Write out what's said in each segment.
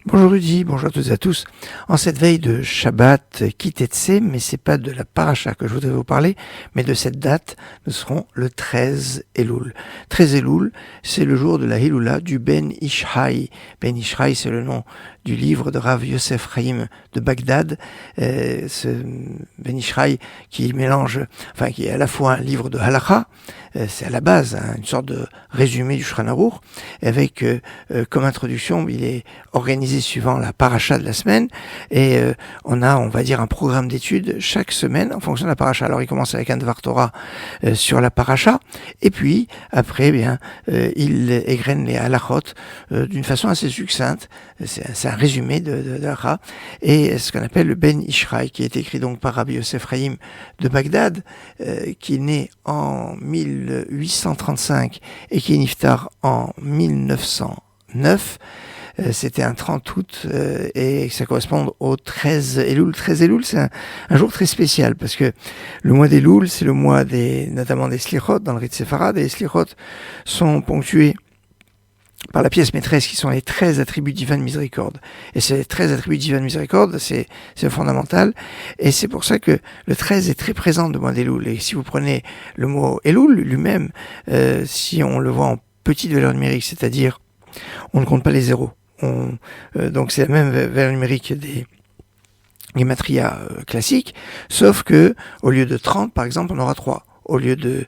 Bonjour Rudy, bonjour à toutes et à tous. En cette veille de Shabbat Kitetse, mais c'est pas de la paracha que je voudrais vous parler, mais de cette date, nous serons le 13 Elul. 13 Elul, c'est le jour de la Hilula du Ben Ishraï. Ben Ishraï, c'est le nom du livre de Rav Yosef Chaim de Bagdad. Ce Ben Ishraï qui qui est à la fois un livre de halakha, c'est à la base une sorte de résumé du Shulchan Aruch, avec comme introduction, il est organisé suivant la paracha de la semaine, et on va dire, un programme d'études chaque semaine en fonction de la paracha. Alors il commence avec un Dvar Torah sur la paracha, et puis après, il égrène les halachot d'une façon assez succincte. C'est un résumé de halakha, et ce qu'on appelle le Ben Ishraï, qui est écrit donc par Rabbi Yosef Chaim de Bagdad, qui est né en 1835 et qui est niftar en 1909. C'était un 30 août et ça correspond au 13 Elul. 13 Elul, c'est un jour très spécial parce que le mois d'Elul, c'est le mois notamment des Slichot dans le rite séfarade, et les Slichot sont ponctués par la pièce maîtresse qui sont les 13 attributs divins de miséricorde. Et ces 13 attributs divins de miséricorde, c'est fondamental. Et c'est pour ça que le 13 est très présent de mois d'Elul. Et si vous prenez le mot Elul lui-même, si on le voit en petite valeur numérique, c'est-à-dire on ne compte pas les zéros. Donc c'est la même valeur numérique des gematria classiques, sauf que au lieu de 30, par exemple, on aura 3. Au lieu de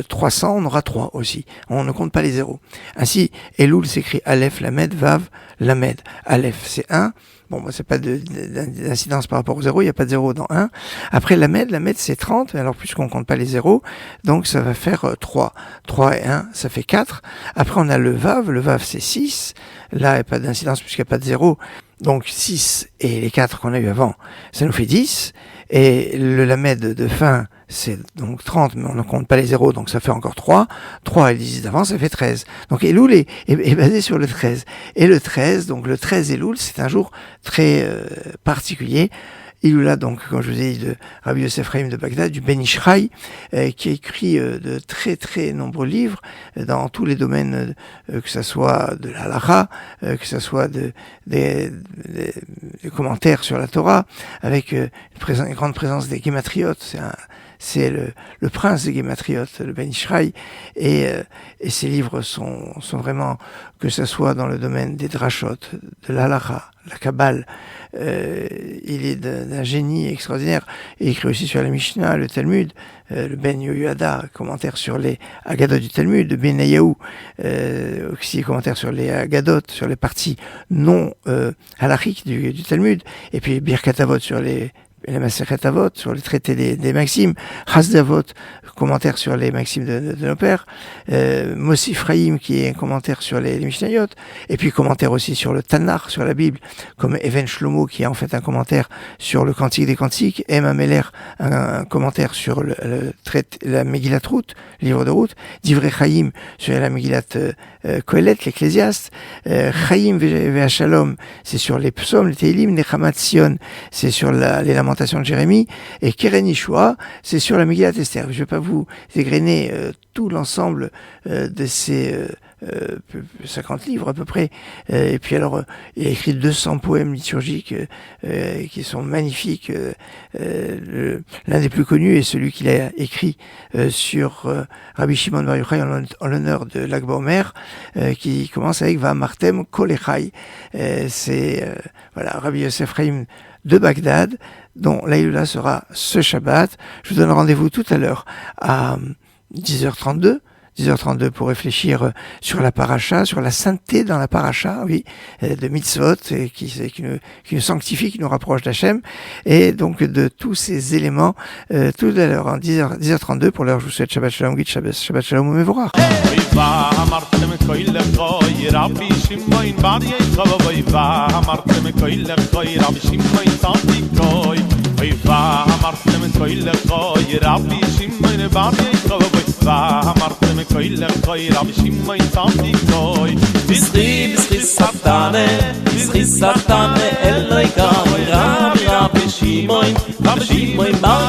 300, on aura 3 aussi. On ne compte pas les zéros. Ainsi, Elul s'écrit Aleph, Lamed, Vav, Lamed. Aleph, c'est 1. Bon, c'est pas d'incidence par rapport au 0, il n'y a pas de 0 dans 1. Après, Lamed c'est 30, alors puisqu'on ne compte pas les zéros, donc ça va faire 3. 3 et 1, ça fait 4. Après, on a le Vav c'est 6. Là, il n'y a pas d'incidence puisqu'il n'y a pas de 0. Donc 6 et les 4 qu'on a eu avant, ça nous fait 10. Et le Lamed de fin, c'est donc 30, mais on ne compte pas les zéros, donc ça fait encore 3. 3 et les 10 d'avant, ça fait 13. Donc Elul est basé sur le 13. Et le 13, donc le 13 Elul, c'est un jour très particulier. Ilula, donc, comme je vous ai dit, de Rabbi Yosef Chaim de Bagdad, du Ben Ishraï, qui a écrit de très très nombreux livres dans tous les domaines, que ça soit de la halakha, que ça soit des commentaires sur la Torah, avec une grande présence des gematriot. C'est le prince des gematriot, le Ben Ishraï, et ces livres sont vraiment, que ça soit dans le domaine des drashot, de la halakha, la Kabbale, il est d'un génie extraordinaire. Il écrit aussi sur la Mishnah, le Talmud, le Ben Yehoyada, commentaire sur les Agadot du Talmud, le Ben Yahu, aussi commentaire sur les Agadot, sur les parties non halachiques du Talmud, et puis Birkat Avot sur les Masechet Avot, sur les traités des maximes, Chasdei Avot, commentaire sur les maximes de nos pères, Mosif Chaim, qui est un commentaire sur les Mishnayot, et puis commentaire aussi sur le Tanakh, sur la Bible, comme Even Shlomo, qui est en fait un commentaire sur le Cantique des Cantiques, Emma Meller, un commentaire sur la Megillat Ruth, livre de Ruth, Divrei Chaim, sur la Megillat Kohelet, l'Ecclésiaste, Chaim Ve'Shalom, c'est sur les psaumes, les Tehillim, Nechamat Sion, c'est sur les lamentations de Jérémie, et Keren Yeshua, c'est sur la Megillat Esther. Je ne vais pas vous égrener tout l'ensemble de ces 50 livres à peu près. Et puis alors, il a écrit 200 poèmes liturgiques qui sont magnifiques. L'un des plus connus est celui qu'il a écrit sur Rabbi Shimon Bar Yochai en l'honneur de Lag BaOmer, qui commence avec Va'amartem Kol Echai. C'est Rabbi Yosef Chaim de Bagdad, dont la Hilula sera ce Shabbat. Je vous donne rendez-vous tout à l'heure à 10h32 pour réfléchir sur la paracha, sur la sainteté dans la paracha, de mitzvot, qui nous sanctifie, qui nous rapproche d'Hachem, et donc de tous ces éléments tout à l'heure, en 10h32. Pour l'heure, je vous souhaite Shabbat Shalom, Shabbat Shalom u'mevorach. ואמרתם כל לחוי רבי שמעון צדיק בזכי סתנה אלוהי גאוי רבי שמעון בר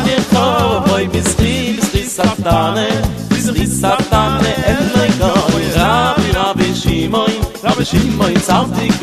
יחוי בזכי סתנה אלוהי גאוי רבי שמעון צדיק